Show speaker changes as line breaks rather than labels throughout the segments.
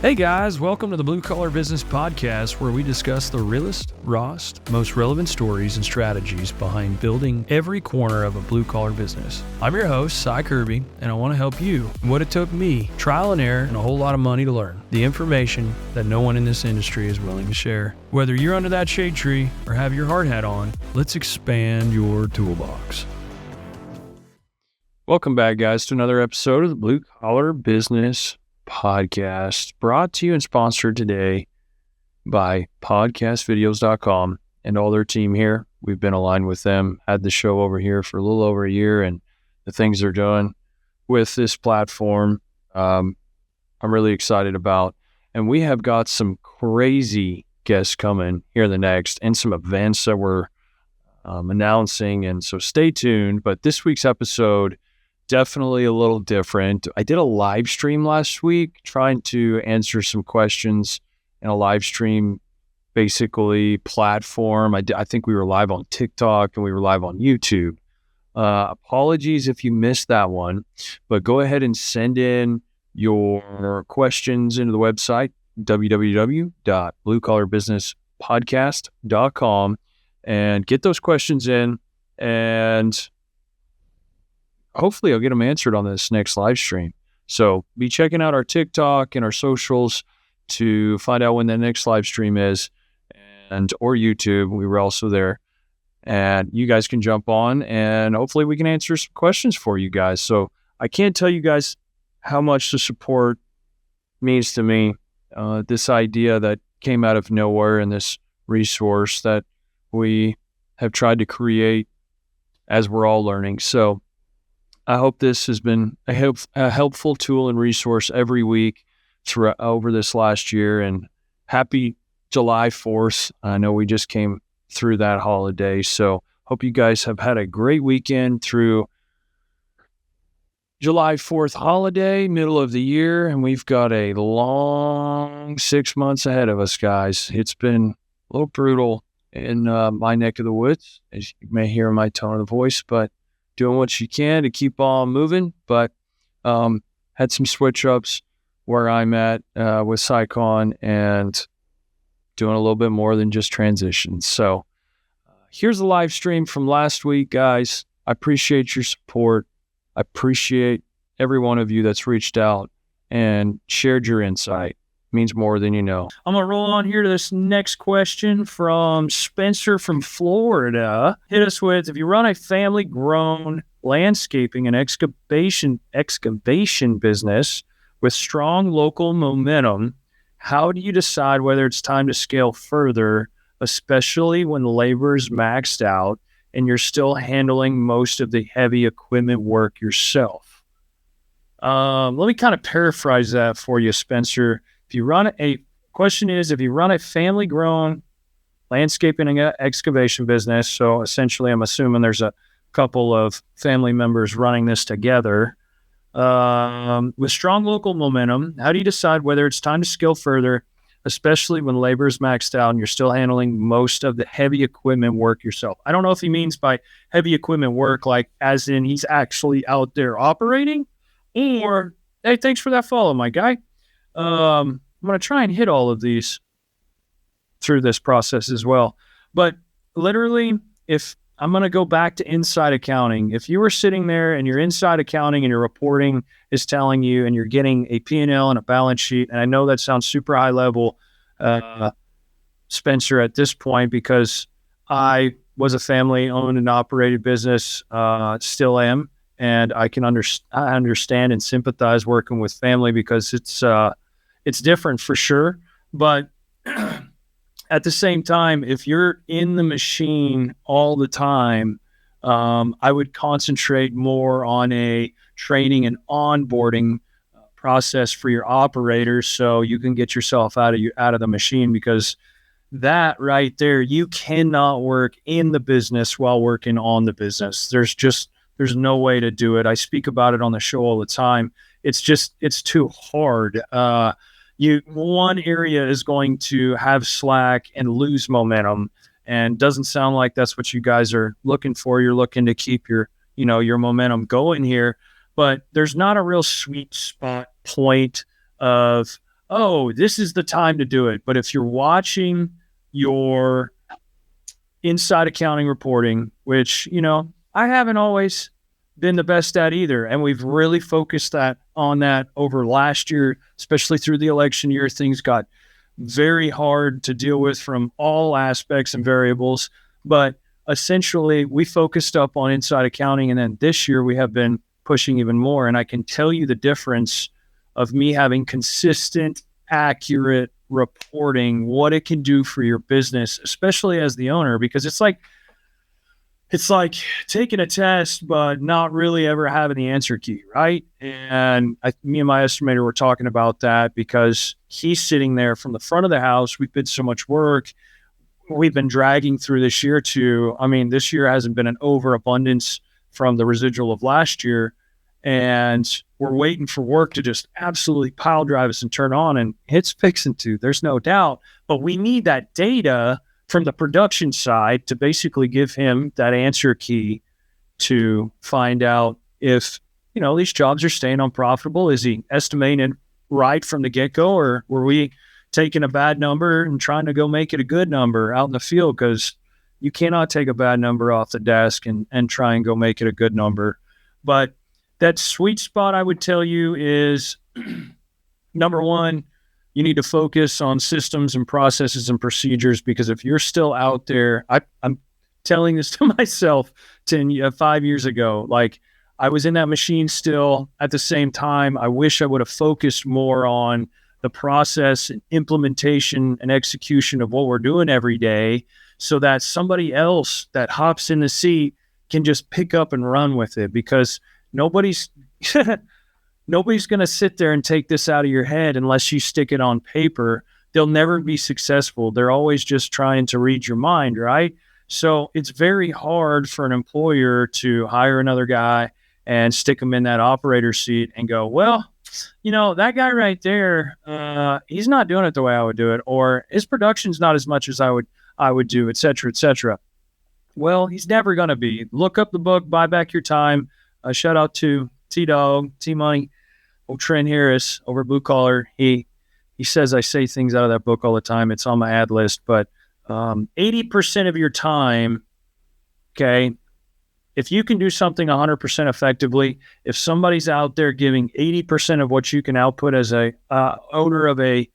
Hey guys, welcome to the Blue Collar Business Podcast, where we discuss the realest, rawest, most relevant stories and strategies behind building every corner of a blue collar business. I'm your host, Cy Kirby, and I want to help you in what it took me, trial and error, and a whole lot of money to learn. The information that no one in this industry is willing to share. Whether you're under that shade tree or have your hard hat on, let's expand your toolbox. Welcome back, guys, to another episode of the Blue Collar Business Podcast, brought to you and sponsored today by podcastvideos.com and all their team here. We've been aligned with them, had the show over here for a little over a year, and the things they're doing with this platform, I'm really excited about. And we have got some crazy guests coming here in the next, and some events that we're announcing, and so stay tuned. But this week's episode, definitely a little different. I did a live stream last week trying to answer some questions in a live stream, basically platform. I think we were live on TikTok and we were live on YouTube. Apologies if you missed that one, but go ahead and send in your questions into the website, www.bluecollarbusinesspodcast.com, and get those questions in, and hopefully I'll get them answered on this next live stream. So be checking out our TikTok and our socials to find out when the next live stream is, or YouTube. We were also there, and you guys can jump on, and hopefully we can answer some questions for you guys. So I can't tell you guys how much the support means to me. This idea that came out of nowhere, and this resource that we have tried to create as we're all learning. So I hope this has been a helpful tool and resource every week over this last year. And happy July 4th. I know we just came through that holiday. So hope you guys have had a great weekend through July 4th holiday, middle of the year. And we've got a long 6 months ahead of us, guys. It's been a little brutal in my neck of the woods, as you may hear in my tone of the voice, but doing what you can to keep on moving, but had some switch ups where I'm at with SciCon, and doing a little bit more than just transitions. So here's the live stream from last week, guys. I appreciate your support. I appreciate every one of you that's reached out and shared your insight. Means more than you know. I'm going to roll on here to this next question from Spencer from Florida. Hit us with, if you run a family-grown landscaping and excavation business with strong local momentum, how do you decide whether it's time to scale further, especially when labor is maxed out and you're still handling most of the heavy equipment work yourself? Let me kind of paraphrase that for you, Spencer. If you run a family-grown landscaping and excavation business, so essentially I'm assuming there's a couple of family members running this together, with strong local momentum, how do you decide whether it's time to scale further, especially when labor is maxed out and you're still handling most of the heavy equipment work yourself? I don't know if he means by heavy equipment work, like as in he's actually out there operating, or, hey, thanks for that follow, my guy. I'm going to try and hit all of these through this process as well. But literally, if I'm going to go back to inside accounting, if you were sitting there and your inside accounting and your reporting is telling you, and you're getting a P&L and a balance sheet, and I know that sounds super high level, Spencer, at this point, because I was a family owned and operated business, still am. And I can understand and sympathize working with family, because it's different for sure. But at the same time, if you're in the machine all the time, I would concentrate more on a training and onboarding process for your operators, so you can get yourself out of the machine, because that right there, you cannot work in the business while working on the business. There's no way to do it. I speak about it on the show all the time. It's too hard. One area is going to have slack and lose momentum, and doesn't sound like that's what you guys are looking for. You're looking to keep your momentum going here, but there's not a real sweet spot point of oh, this is the time to do it. But if you're watching your inside accounting reporting, which, I haven't always been the best at either. And we've really focused on that over last year, especially through the election year. Things got very hard to deal with from all aspects and variables. But essentially, we focused up on inside accounting. And then this year, we have been pushing even more. And I can tell you the difference of me having consistent, accurate reporting, what it can do for your business, especially as the owner, because it's like taking a test, but not really ever having the answer key, right? And me and my estimator were talking about that because he's sitting there from the front of the house. We've been so much work. We've been dragging through this year this year hasn't been an overabundance from the residual of last year. And we're waiting for work to just absolutely pile drive us and turn on, and it's fixing to, there's no doubt. But we need that data from the production side to basically give him that answer key to find out if, these jobs are staying unprofitable. Is he estimating right from the get-go, or were we taking a bad number and trying to go make it a good number out in the field? Because you cannot take a bad number off the desk and try and go make it a good number. But that sweet spot, I would tell you, is number one, you need to focus on systems and processes and procedures, because if you're still out there, I'm telling this to myself 5 years ago, like I was in that machine still. At the same time, I wish I would have focused more on the process and implementation and execution of what we're doing every day, so that somebody else that hops in the seat can just pick up and run with it, because nobody's going to sit there and take this out of your head unless you stick it on paper. They'll never be successful. They're always just trying to read your mind, right? So it's very hard for an employer to hire another guy and stick him in that operator seat and go, well, that guy right there, he's not doing it the way I would do it, or his production's not as much as I would do, et cetera, et cetera. Well, he's never going to be. Look up the book, Buy Back Your Time. Shout out to T-Dog, T-Money, old Trent Harris over at Blue Collar. He says I say things out of that book all the time. It's on my ad list. But 80% of your time, okay, if you can do something 100% effectively, if somebody's out there giving 80% of what you can output as a owner of a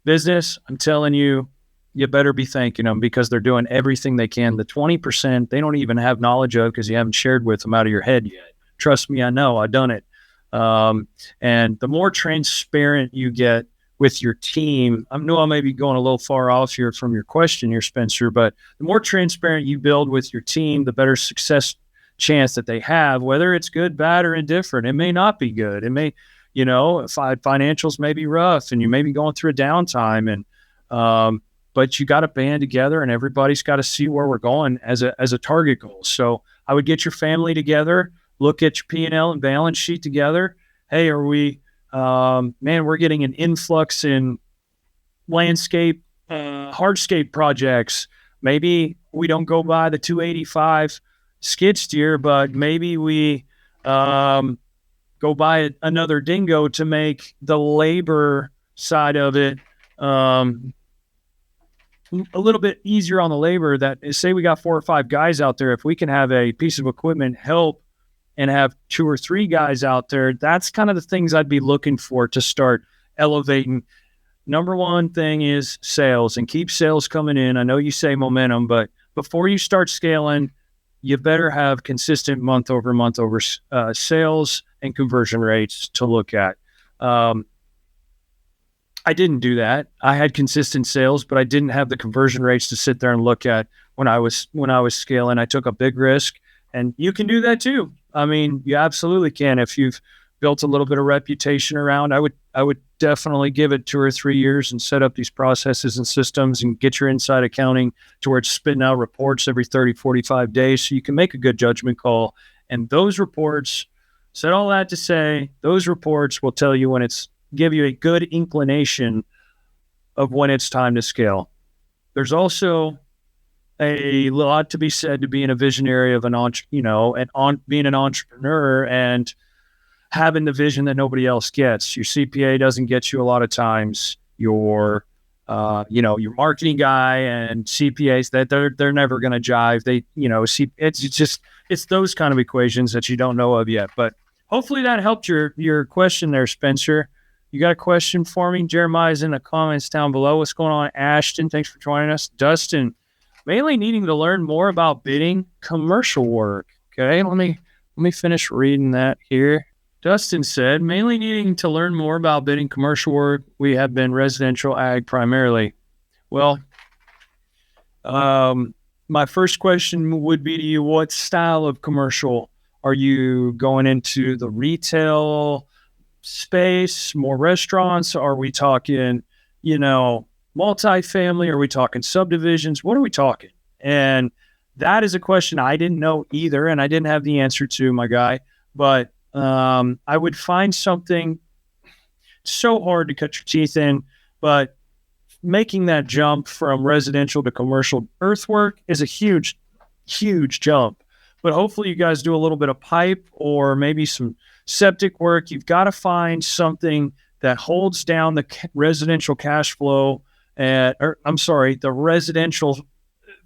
business, I'm telling you, you better be thanking them, because they're doing everything they can. The 20% they don't even have knowledge of because you haven't shared with them out of your head yet. Trust me, I know. I've done it. And the more transparent you get with your team, I know I may be going a little far off here from your question here, Spencer, but the more transparent you build with your team, the better success chance that they have, whether it's good, bad, or indifferent. It may not be good. It may, financials may be rough and you may be going through a downtime, and, but you got to band together and everybody's got to see where we're going as a target goal. So I would get your family together, look at your P&L and balance sheet together. Hey, are we, we're getting an influx in landscape, hardscape projects. Maybe we don't go buy the 285 skid steer, but maybe we go buy another dingo to make the labor side of it a little bit easier on the labor. That is, say we got 4 or 5 guys out there, if we can have a piece of equipment help and have 2 or 3 guys out there, that's kind of the things I'd be looking for to start elevating. Number one thing is sales, and keep sales coming in. I know you say momentum, but before you start scaling, you better have consistent month over sales and conversion rates to look at. I didn't do that. I had consistent sales, but I didn't have the conversion rates to sit there and look at when I was scaling. I took a big risk, and you can do that too. I mean, you absolutely can. If you've built a little bit of reputation around, I would definitely give it 2 or 3 years and set up these processes and systems and get your inside accounting to where it's spitting out reports every 30, 45 days so you can make a good judgment call. And those reports, said all that to say, those reports will tell you give you a good inclination of when it's time to scale. There's also a lot to be said to being a visionary of being an entrepreneur. And having the vision that nobody else gets. Your CPA doesn't get you a lot of times. Your your marketing guy and CPAs, that they're never going to jive. It's those kind of equations that you don't know of yet. But hopefully that helped your question there, Spencer. You got a question for me? Jeremiah's in the comments down below. What's going on, Ashton? Thanks for joining us. Dustin, mainly needing to learn more about bidding commercial work. Okay, let me finish reading that here. Dustin said, mainly needing to learn more about bidding commercial work. We have been residential ag primarily. Well, my first question would be to you, what style of commercial? Are you going into the retail space, more restaurants? Are we talking, multifamily? Are we talking subdivisions? What are we talking? And that is a question I didn't know either, and I didn't have the answer to, my guy. But I would find something so hard to cut your teeth in, but making that jump from residential to commercial earthwork is a huge, huge jump. But hopefully you guys do a little bit of pipe or maybe some septic work. You've got to find something that holds down the residential cash flow, the residential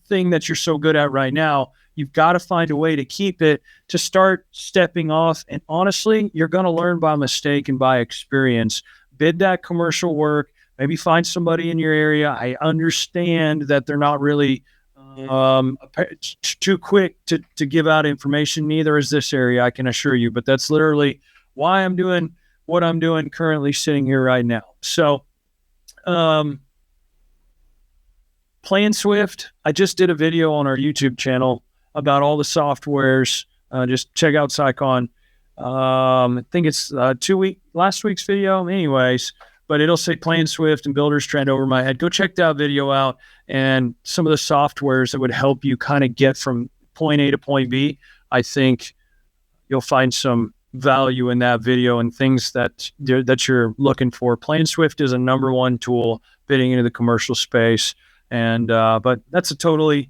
thing that you're so good at right now. You've got to find a way to keep it, to start stepping off. And honestly, you're going to learn by mistake and by experience. Bid that commercial work. Maybe find somebody in your area. I understand that they're not really too quick to give out information. Neither is this area, I can assure you. But that's literally why I'm doing what I'm doing currently sitting here right now. So, PlanSwift, I just did a video on our YouTube channel about all the softwares. Just check out Sycon. I think it's last week's video. Anyways, but it'll say PlanSwift and Builders Trend over my head. Go check that video out and some of the softwares that would help you kind of get from point A to point B. I think you'll find some value in that video and things that you're looking for. PlanSwift is a number one tool bidding into the commercial space. And but that's a totally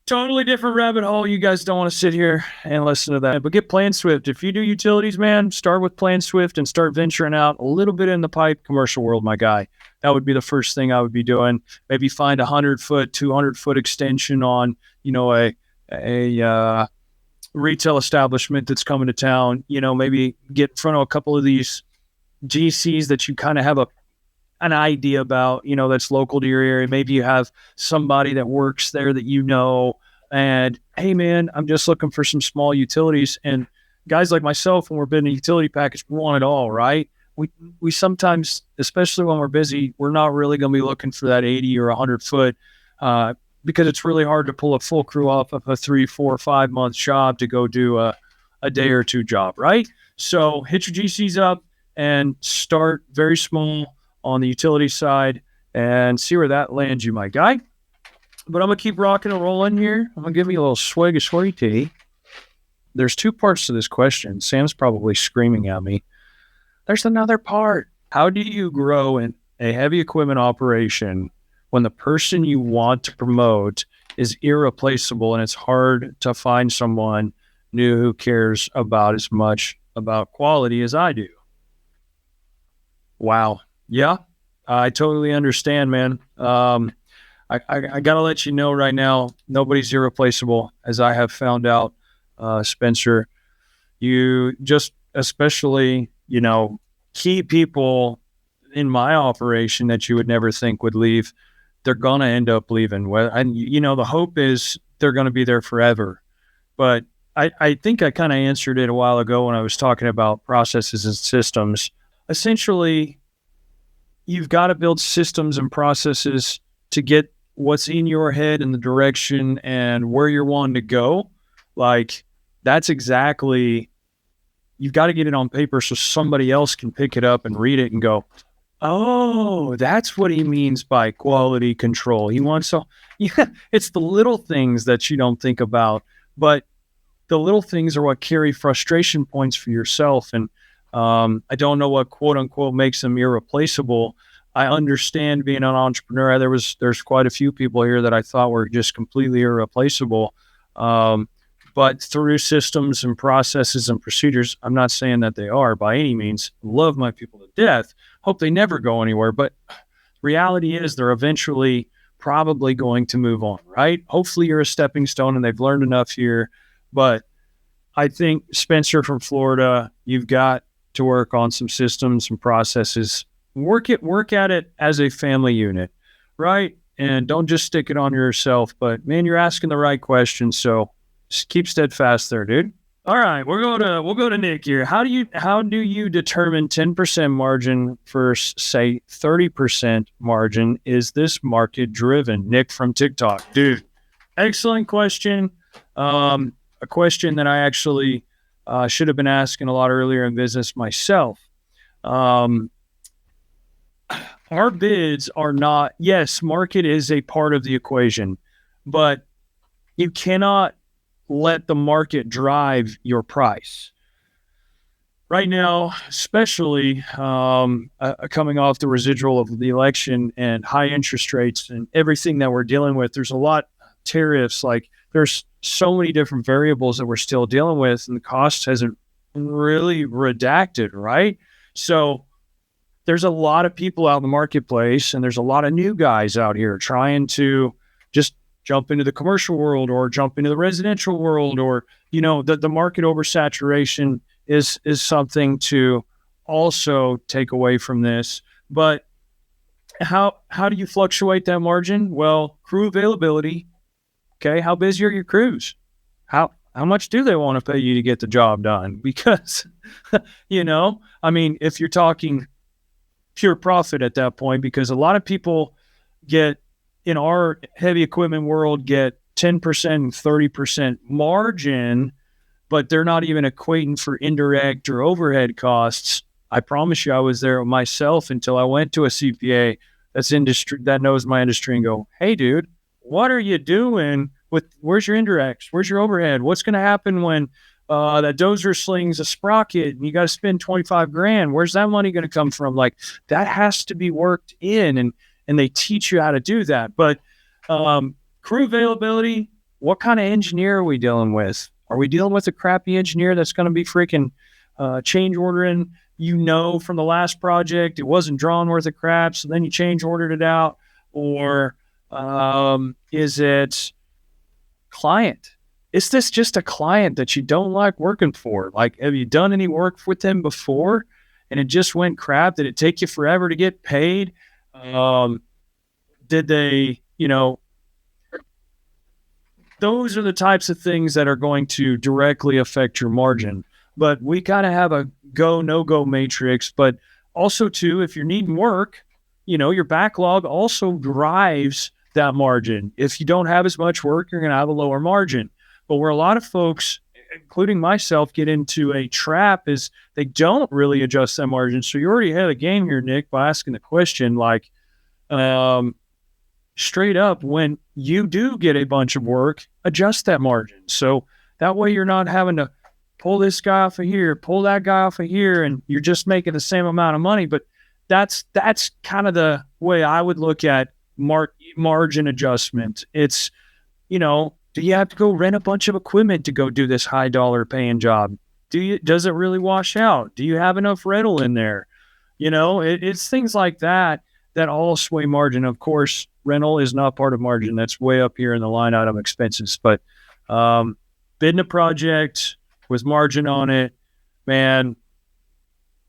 different rabbit hole. You guys don't want to sit here and listen to that. But get PlanSwift. If you do utilities, man, start with PlanSwift and start venturing out a little bit in the pipe commercial world, my guy. That would be the first thing I would be doing. Maybe find 100-foot, 200-foot extension on, a retail establishment that's coming to town. Maybe get in front of a couple of these GCs that you kind of have an idea about, that's local to your area. Maybe you have somebody that works there that and hey man, I'm just looking for some small utilities. And guys like myself, when we're bidding a utility package, we want it all, right? We sometimes, especially when we're busy, we're not really going to be looking for that 80 or 100 foot, because it's really hard to pull a full crew off of a 3, 4, 5 month job to go do a day or two job, right? So hit your GCs up and start very small on the utility side and see where that lands you, my guy. But I'm going to keep rocking and rolling here. I'm going to give you a little swig of sweet tea. There's two parts to this question. Sam's probably screaming at me. There's another part. How do you grow in a heavy equipment operation when the person you want to promote is irreplaceable and it's hard to find someone new who cares about as much about quality as I do? Wow. Yeah, I totally understand, man. I got to let you know right now, nobody's irreplaceable, as I have found out, Spencer. You just, especially, key people in my operation that you would never think would leave, they're going to end up leaving. And, the hope is they're going to be there forever. But I think I kind of answered it a while ago when I was talking about processes and systems. Essentially, you've got to build systems and processes to get what's in your head and the direction and where you're wanting to go. Like, that's exactly, you've got to get it on paper so somebody else can pick it up and read it and go, oh, that's what he means by quality control. He wants it's the little things that you don't think about, but the little things are what carry frustration points for yourself. And I don't know what quote unquote makes them irreplaceable. I understand being an entrepreneur. There's quite a few people here that I thought were just completely irreplaceable. but through systems and processes and procedures. I'm not saying that they are by any means. Love my people to death. Hope they never go anywhere. But reality is they're eventually probably going to move on, right? Hopefully you're a stepping stone and they've learned enough here. But I think, Spencer from Florida, you've got to work on some systems and processes. Work at it as a family unit, right? And don't just stick it on yourself. But man, you're asking the right questions. So just keep steadfast there, dude. All right, we'll go to Nick here. How do you determine 10% margin versus say 30% margin? Is this market driven? Nick from TikTok, dude. Excellent question. A question that I actually should have been asking a lot earlier in business myself. Our bids are not. Yes, market is a part of the equation, but you cannot let the market drive your price. Right now, especially coming off the residual of the election and high interest rates and everything that we're dealing with, there's a lot tariffs. Like there's so many different variables that we're still dealing with, and the cost hasn't really redacted, right? So there's a lot of people out in the marketplace, and there's a lot of new guys out here trying to just jump into the commercial world or jump into the residential world, or, the market oversaturation is something to also take away from this. But how do you fluctuate that margin? Well, crew availability. Okay. How busy are your crews? How much do they want to pay you to get the job done? Because, if you're talking pure profit at that point, because a lot of people in our heavy equipment world get 10% and 30% margin, but they're not even equating for indirect or overhead costs. I promise you, I was there myself until I went to a CPA that knows my industry and go, hey, dude, what are you doing where's your indirects? Where's your overhead? What's going to happen when that dozer slings a sprocket and you got to spend 25 grand? Where's that money going to come from? Like that has to be worked in, and they teach you how to do that. But crew availability, what kind of engineer are we dealing with? Are we dealing with a crappy engineer that's going to be freaking change ordering, from the last project, it wasn't drawn worth of crap, so then you change ordered it out? Or is it client? Is this just a client that you don't like working for? Like, have you done any work with them before and it just went crap? Did it take you forever to get paid? Did they, those are the types of things that are going to directly affect your margin. But we kind of have a go, no-go matrix. But also, too, if you're needing work, your backlog also drives that margin. If you don't have as much work, you're going to have a lower margin. But where a lot of folks, including myself, get into a trap is they don't really adjust that margin. So you already had a game here, Nick, by asking the question, like, straight up, when you do get a bunch of work, adjust that margin. So that way you're not having to pull this guy off of here, pull that guy off of here, and you're just making the same amount of money. But that's kind of the way I would look at margin adjustment. It's, do you have to go rent a bunch of equipment to go do this high dollar paying job? Does it really wash out? Do you have enough rental in there? It's things like that all sway margin. Of course, rental is not part of margin. That's way up here in the line item expenses. But bidding a project with margin on it, man,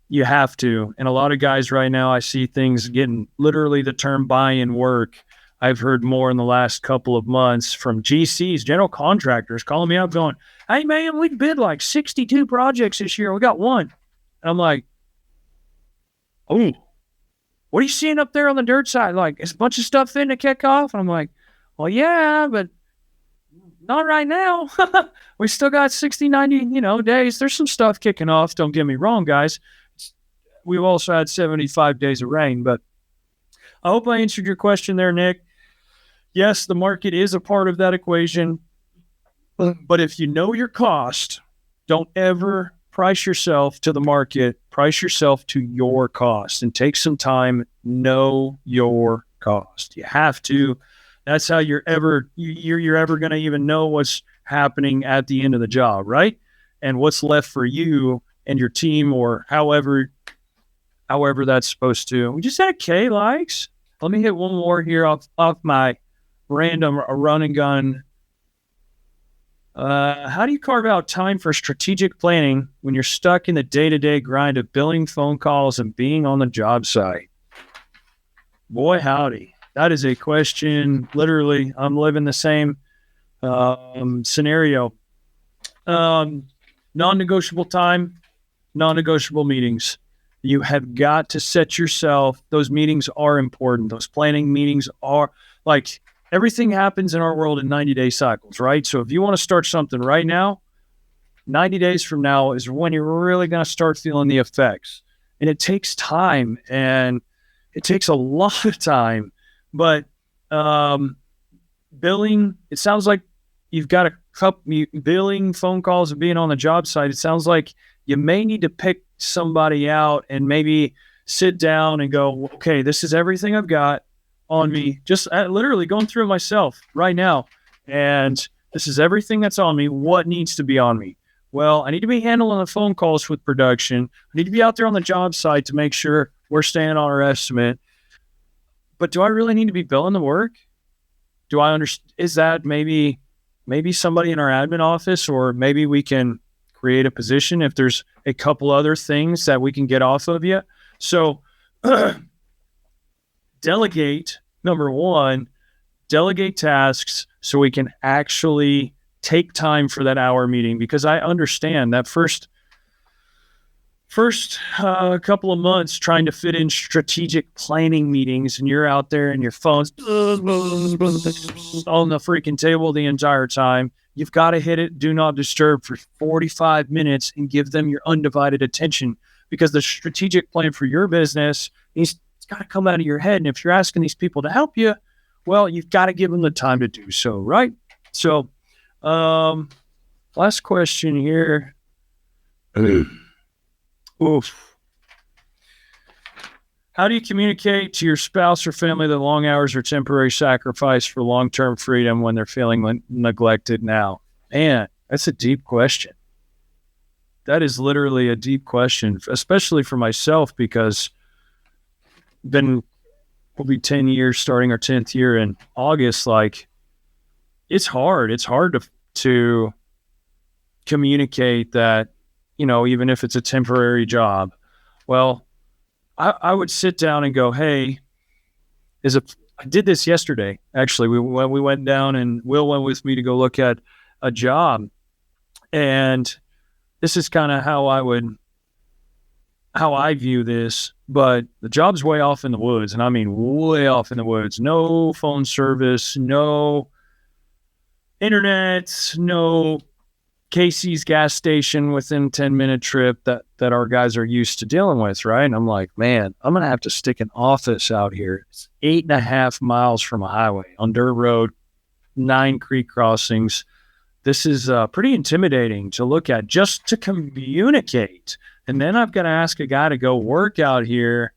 you have to. And a lot of guys right now, I see things getting literally the term buy-in work. I've heard more in the last couple of months from GCs, general contractors, calling me up going, hey, man, we bid like 62 projects this year. We got one. And I'm like, oh, what are you seeing up there on the dirt side? Like, is a bunch of stuff in to kick off? And I'm like, well, yeah, but not right now. We still got 60, 90, days. There's some stuff kicking off. Don't get me wrong, guys. We've also had 75 days of rain, but I hope I answered your question there, Nick. Yes, the market is a part of that equation, but if you know your cost, don't ever price yourself to the market. Price yourself to your cost and take some time. Know your cost. You have to. That's how you're ever going to even know what's happening at the end of the job, right? And what's left for you and your team, or however that's supposed to. We just had K likes. Let me hit one more here off my random run and gun. How do you carve out time for strategic planning when you're stuck in the day-to-day grind of billing, phone calls, and being on the job site? Boy, howdy. That is a question. Literally, I'm living the same scenario. Non-negotiable time, non-negotiable meetings. You have got to set yourself. Those meetings are important. Those planning meetings are like, everything happens in our world in 90-day cycles, right? So if you want to start something right now, 90 days from now is when you're really going to start feeling the effects. And it takes time, and it takes a lot of time. But billing, it sounds like you've got a couple billing, phone calls, and being on the job site. It sounds like you may need to pick somebody out and maybe sit down and go, okay, this is everything I've got on me. Just literally going through it myself right now. And this is everything that's on me. What needs to be on me? Well, I need to be handling the phone calls with production. I need to be out there on the job site to make sure we're staying on our estimate. But do I really need to be billing the work? Do I understand? Is that maybe somebody in our admin office, or maybe we can create a position if there's a couple other things that we can get off of you. So delegate, number one, delegate tasks so we can actually take time for that hour meeting, because I understand that first couple of months trying to fit in strategic planning meetings, and you're out there and your phone's on the freaking table the entire time. You've got to hit it, do not disturb, for 45 minutes and give them your undivided attention, because the strategic plan for your business it's got to come out of your head. And if you're asking these people to help you, well, you've got to give them the time to do so, right? So, last question here. Oof. How do you communicate to your spouse or family that long hours are temporary sacrifice for long-term freedom when they're feeling neglected now? Man, that's a deep question. That is literally a deep question, especially for myself, because we'll be 10 years, starting our 10th year in August. Like, it's hard. It's hard to communicate that, even if it's a temporary job. Well, I would sit down and go, hey, I did this yesterday. Actually, we went down, and Will went with me to go look at a job. And this is kind of how I view this, but the job's way off in the woods. And I mean, way off in the woods. No phone service, no internet, no Casey's gas station within 10-minute trip that our guys are used to dealing with, right? And I'm like, man, I'm going to have to stick an office out here. It's 8.5 miles from a highway on dirt road, 9 creek crossings. This is pretty intimidating to look at just to communicate. And then I've got to ask a guy to go work out here,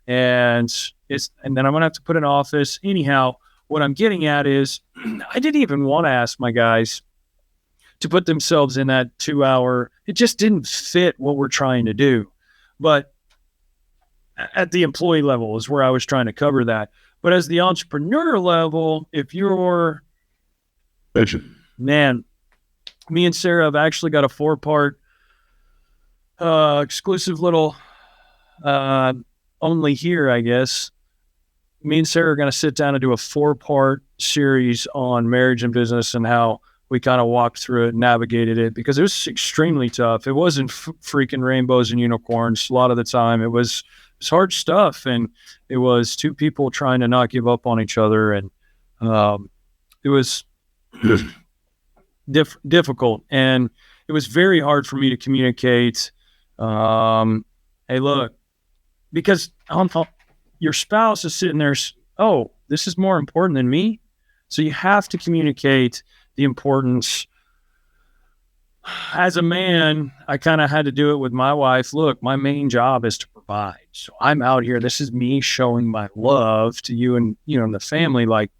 and then I'm going to have to put an office. Anyhow, what I'm getting at is I didn't even want to ask my guys to put themselves in that 2-hour. It just didn't fit what we're trying to do. But at the employee level is where I was trying to cover that. But as the entrepreneur level, if you're, man, me and Sarah have actually got a 4-part exclusive little only here, I guess. Me and Sarah are going to sit down and do a 4-part series on marriage and business and how we kind of walked through it, navigated it, because it was extremely tough. It wasn't freaking rainbows and unicorns. A lot of the time it was hard stuff, and it was 2 people trying to not give up on each other. And it was difficult, and it was very hard for me to communicate. Hey, look, because your spouse is sitting there, oh, this is more important than me. So you have to communicate the importance. As a man, I kind of had to do it with my wife. Look, my main job is to provide. So I'm out here. This is me showing my love to you and, the family. Like,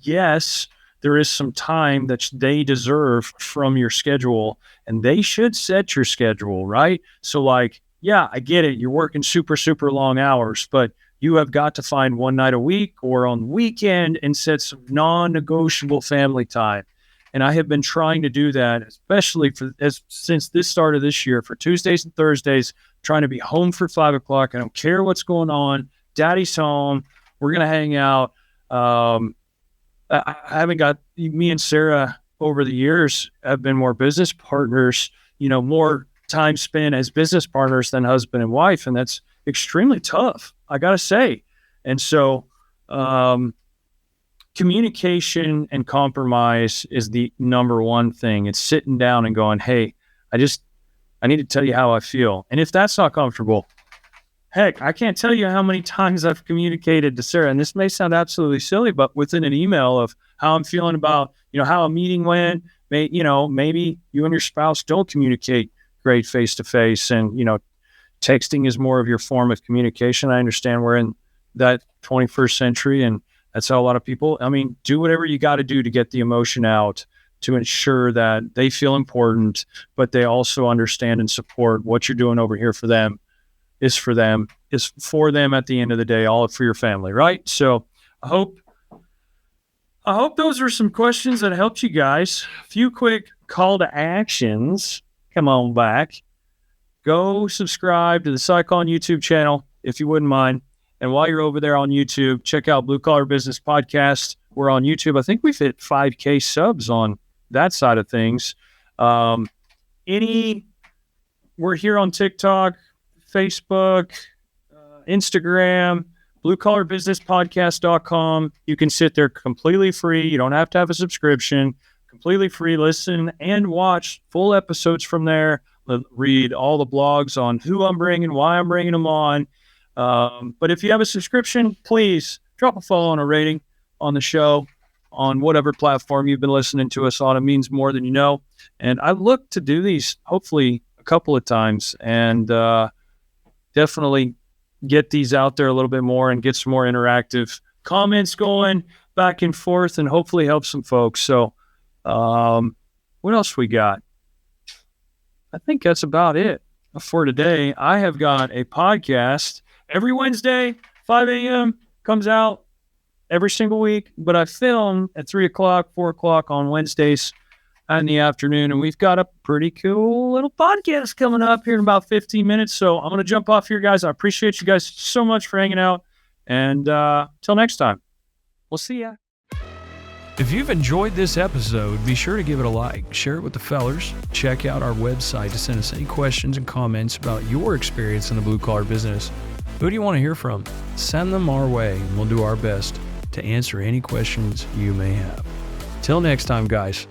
yes, there is some time that they deserve from your schedule, and they should set your schedule, right? So, like, yeah, I get it. You're working super, super long hours, but you have got to find one night a week or on the weekend and set some non-negotiable family time. And I have been trying to do that, especially since this started this year, for Tuesdays and Thursdays, trying to be home for 5 o'clock. I don't care what's going on. Daddy's home. We're going to hang out. I haven't got, me and Sarah over the years have been more business partners, more time spent as business partners than husband and wife. And that's extremely tough, I got to say. And so, communication and compromise is the number one thing. It's sitting down and going, hey, I need to tell you how I feel. And if that's not comfortable, heck, I can't tell you how many times I've communicated to Sarah, and this may sound absolutely silly, but within an email of how I'm feeling about, how a meeting went. Maybe you and your spouse don't communicate great face-to-face, and, texting is more of your form of communication. I understand we're in that 21st century, and that's how a lot of people, do whatever you got to do to get the emotion out, to ensure that they feel important, but they also understand and support what you're doing over here for them is for them, is for them at the end of the day, all for your family, right? So I hope those are some questions that helped you guys. A few quick call to actions. Come on back. Go subscribe to the Cyclone YouTube channel, if you wouldn't mind. And while you're over there on YouTube, check out Blue Collar Business Podcast. We're on YouTube. I think we've hit 5K subs on that side of things. We're here on TikTok, Facebook, Instagram, bluecollarbusinesspodcast.com. You can sit there completely free. You don't have to have a subscription. Completely free. Listen and watch full episodes from there. Read all the blogs on who I'm bringing, why I'm bringing them on. But if you have a subscription, please drop a follow and a rating on the show on whatever platform you've been listening to us on. It means more than you know. And I look to do these hopefully a couple of times, and definitely get these out there a little bit more and get some more interactive comments going back and forth, and hopefully help some folks. So what else we got? I think that's about it for today. I have got a podcast every Wednesday, 5 a.m. comes out every single week, but I film at 3 o'clock, 4 o'clock on Wednesdays in the afternoon. And we've got a pretty cool little podcast coming up here in about 15 minutes. So I'm going to jump off here, guys. I appreciate you guys so much for hanging out. And till next time, we'll see ya. If you've enjoyed this episode, be sure to give it a like, share it with the fellers, check out our website to send us any questions and comments about your experience in the blue collar business. Who do you want to hear from? Send them our way, and we'll do our best to answer any questions you may have. Till next time, guys.